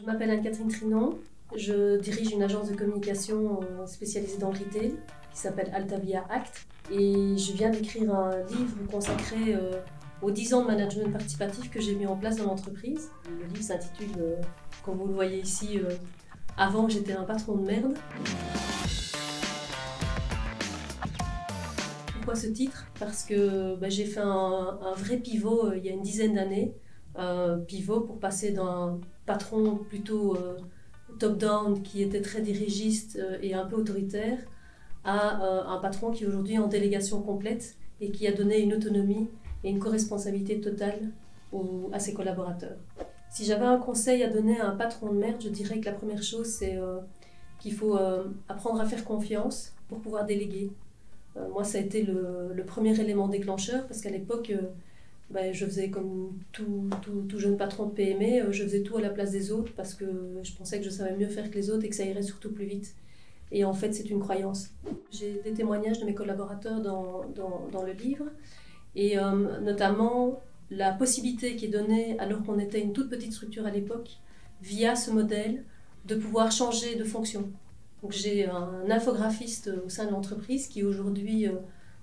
Je m'appelle Anne-Catherine Trinon, je dirige une agence de communication spécialisée dans le retail qui s'appelle Altavia Act et je viens d'écrire un livre consacré aux 10 ans de management participatif que j'ai mis en place dans l'entreprise. Le livre s'intitule, comme vous le voyez ici, Avant j'étais un patron de merde. Pourquoi ce titre? Parce que j'ai fait un vrai pivot il y a une dizaine d'années. Pivot pour passer d'un patron plutôt top-down qui était très dirigiste et un peu autoritaire à un patron qui aujourd'hui est en délégation complète et qui a donné une autonomie et une co-responsabilité totale à ses collaborateurs. Si j'avais un conseil à donner à un patron de merde, je dirais que la première chose c'est qu'il faut apprendre à faire confiance pour pouvoir déléguer. Moi ça a été le premier élément déclencheur parce qu'à l'époque je faisais comme tout jeune patron de PME, je faisais tout à la place des autres parce que je pensais que je savais mieux faire que les autres et que ça irait surtout plus vite. Et en fait, c'est une croyance. J'ai des témoignages de mes collaborateurs dans le livre et notamment la possibilité qui est donnée, alors qu'on était une toute petite structure à l'époque, via ce modèle, de pouvoir changer de fonction. Donc j'ai un infographiste au sein de l'entreprise qui aujourd'hui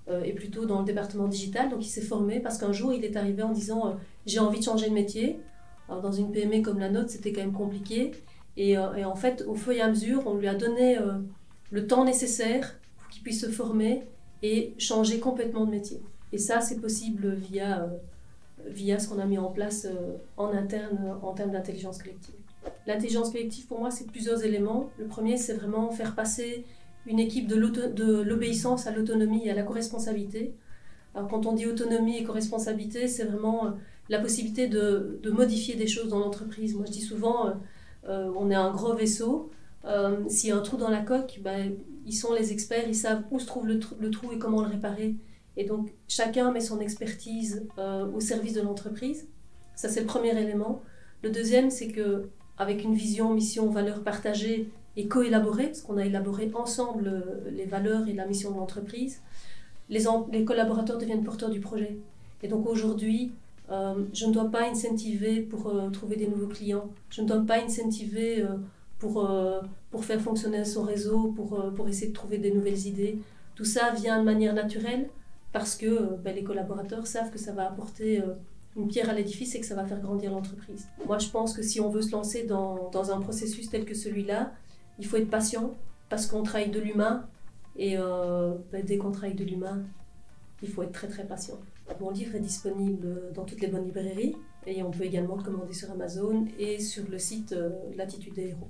est plutôt dans le département digital, donc il s'est formé parce qu'un jour il est arrivé en disant j'ai envie de changer de métier. Alors dans une PME comme la nôtre c'était quand même compliqué et en fait au fur et à mesure on lui a donné le temps nécessaire pour qu'il puisse se former et changer complètement de métier. Et ça c'est possible via ce qu'on a mis en place en interne en termes d'intelligence collective. L'intelligence collective pour moi c'est plusieurs éléments. Le premier c'est vraiment faire passer une équipe de l'obéissance à l'autonomie et à la co-responsabilité. Alors quand on dit autonomie et co-responsabilité, c'est vraiment la possibilité de modifier des choses dans l'entreprise. Moi je dis souvent, on est un gros vaisseau, s'il y a un trou dans la coque, ils sont les experts, ils savent où se trouve le trou et comment le réparer. Et donc chacun met son expertise au service de l'entreprise. Ça c'est le premier élément. Le deuxième c'est qu'avec une vision, mission, valeur partagée, et co-élaborer, parce qu'on a élaboré ensemble les valeurs et la mission de l'entreprise, les collaborateurs deviennent porteurs du projet. Et donc aujourd'hui, je ne dois pas incentiver pour trouver des nouveaux clients, je ne dois pas incentiver pour faire fonctionner son réseau, pour essayer de trouver des nouvelles idées. Tout ça vient de manière naturelle parce que les collaborateurs savent que ça va apporter une pierre à l'édifice et que ça va faire grandir l'entreprise. Moi je pense que si on veut se lancer dans un processus tel que celui-là, il faut être patient parce qu'on travaille de l'humain et dès qu'on travaille de l'humain, il faut être très très patient. Mon livre est disponible dans toutes les bonnes librairies et on peut également le commander sur Amazon et sur le site L'Attitude des Héros.